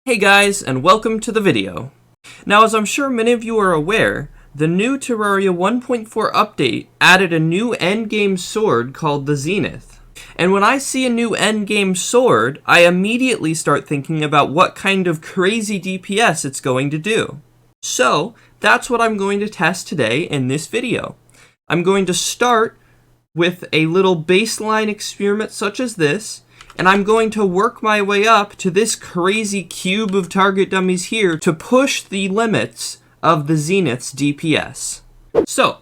Hey guys, and welcome to the video. Now, as I'm sure many of you are aware, the new Terraria 1.4 update added a new endgame sword called the Zenith. And when I see a new endgame sword, I immediately start thinking about what kind of crazy DPS it's going to do. So, that's what I'm going to test today in this video. I'm going to start with a little baseline experiment such as this, and I'm going to work my way up to this crazy cube of target dummies here to push the limits of the Zenith's DPS. So,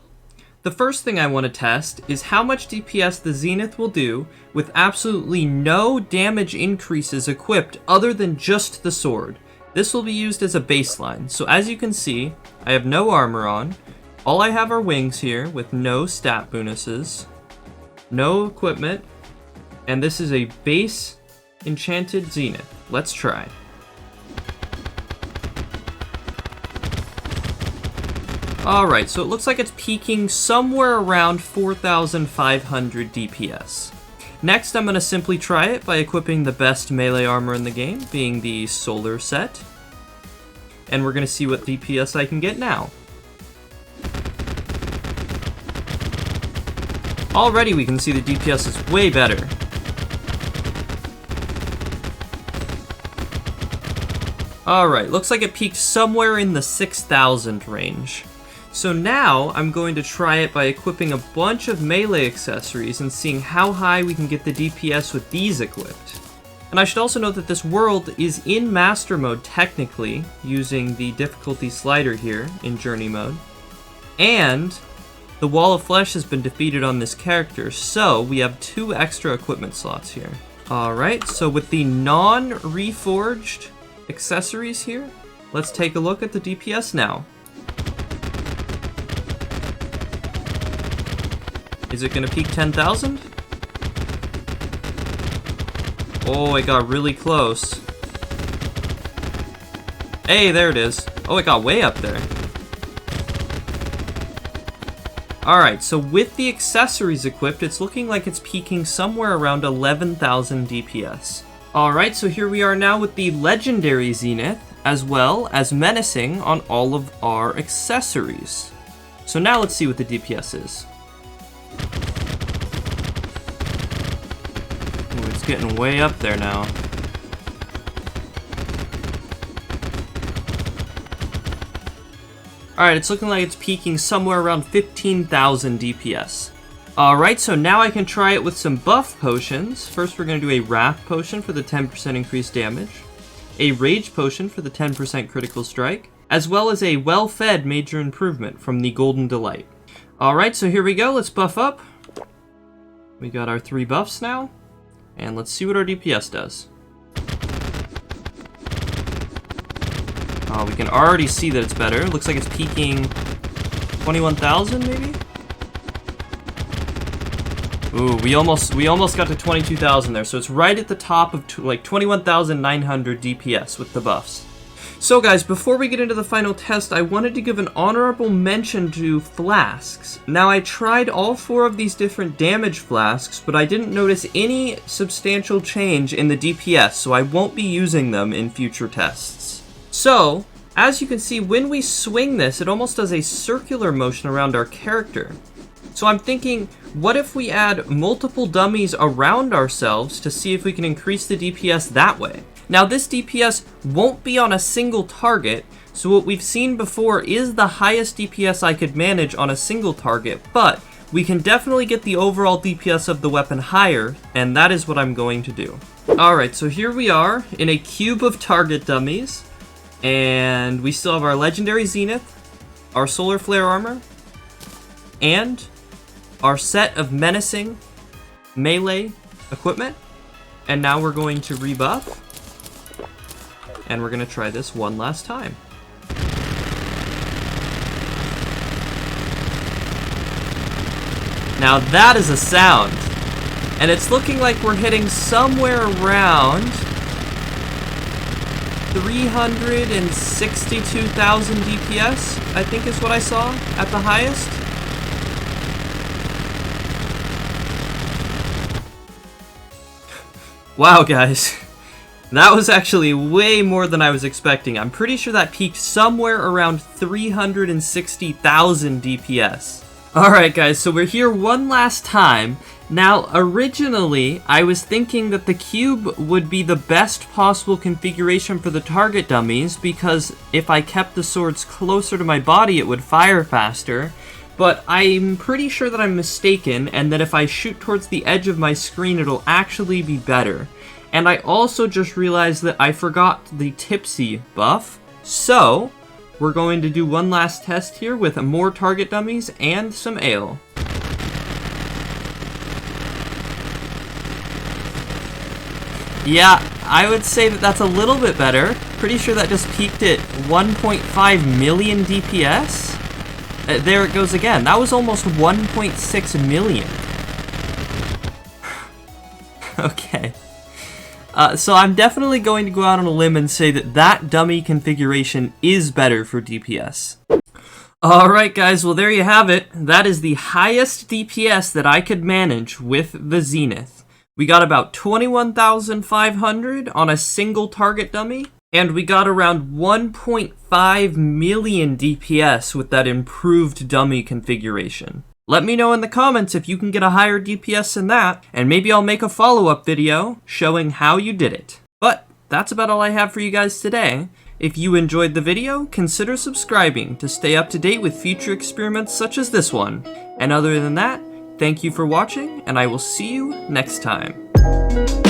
the first thing I want to test is how much DPS the Zenith will do with absolutely no damage increases equipped other than just the sword. This will be used as a baseline. So as you can see, I have no armor on. All I have are wings here with no stat bonuses, no equipment, and this is a base enchanted Zenith. Let's try. Alright, so it looks like it's peaking somewhere around 4,500 DPS. Next, I'm going to simply try it by equipping the best melee armor in the game, being the Solar set. And we're going to see what DPS I can get now. Already we can see the DPS is way better. Alright, looks like it peaked somewhere in the 6,000 range. So now I'm going to try it by equipping a bunch of melee accessories and seeing how high we can get the DPS with these equipped. And I should also note that this world is in master mode technically, using the difficulty slider here in journey mode. And the wall of flesh has been defeated on this character, so we have 2 extra equipment slots here. Alright, so with the non-reforged accessories here, let's take a look at the DPS now. Is it gonna peak 10,000? Oh, it got really close. Hey, there it is. Oh, it got way up there. Alright, so with the accessories equipped, it's looking like it's peaking somewhere around 11,000 DPS. Alright, so here we are now with the legendary Zenith, as well as menacing on all of our accessories. So now let's see what the DPS is. Ooh, it's getting way up there now. Alright, it's looking like it's peaking somewhere around 15,000 DPS. Alright, so now I can try it with some buff potions. First we're going to do a Wrath potion for the 10% increased damage, a Rage potion for the 10% critical strike, as well as a well-fed major improvement from the Golden Delight. Alright, so here we go, let's buff up. We got our 3 buffs now, and let's see what our DPS does. Oh, we can already see that it's better. Looks like it's peaking 21,000 maybe? Ooh, we almost got to 22,000 there, so it's right at the top of like 21,900 DPS with the buffs. So guys, before we get into the final test, I wanted to give an honorable mention to Flasks. Now, I tried all 4 of these different damage flasks, but I didn't notice any substantial change in the DPS, so I won't be using them in future tests. So, as you can see, when we swing this, it almost does a circular motion around our character. So I'm thinking, what if we add multiple dummies around ourselves to see if we can increase the DPS that way? Now this DPS won't be on a single target, so what we've seen before is the highest DPS I could manage on a single target, but we can definitely get the overall DPS of the weapon higher, and that is what I'm going to do. Alright, so here we are in a cube of target dummies, and we still have our legendary Zenith, our solar flare armor, and our set of menacing melee equipment. And now we're going to rebuff, and we're going to try this one last time. Now that is a sound, and it's looking like we're hitting somewhere around 362,000 DPS, I think is what I saw at the highest. Wow, guys. That was actually way more than I was expecting. I'm pretty sure that peaked somewhere around 360,000 DPS. Alright guys, so we're here one last time. Now, originally, I was thinking that the cube would be the best possible configuration for the target dummies, because if I kept the swords closer to my body, it would fire faster. But I'm pretty sure that I'm mistaken, and that if I shoot towards the edge of my screen, it'll actually be better. And I also just realized that I forgot the tipsy buff, so we're going to do one last test here with more target dummies and some ale. Yeah, I would say that that's a little bit better. Pretty sure that just peaked at 1.5 million DPS. There it goes again. That was almost 1.6 million. Okay. So I'm definitely going to go out on a limb and say that that dummy configuration is better for DPS. Alright guys, well there you have it. That is the highest DPS that I could manage with the Zenith. We got about 21,500 on a single target dummy, and we got around 1.5 million DPS with that improved dummy configuration. Let me know in the comments if you can get a higher DPS than that, and maybe I'll make a follow-up video showing how you did it. But that's about all I have for you guys today. If you enjoyed the video, consider subscribing to stay up to date with future experiments such as this one. And other than that, thank you for watching, and I will see you next time.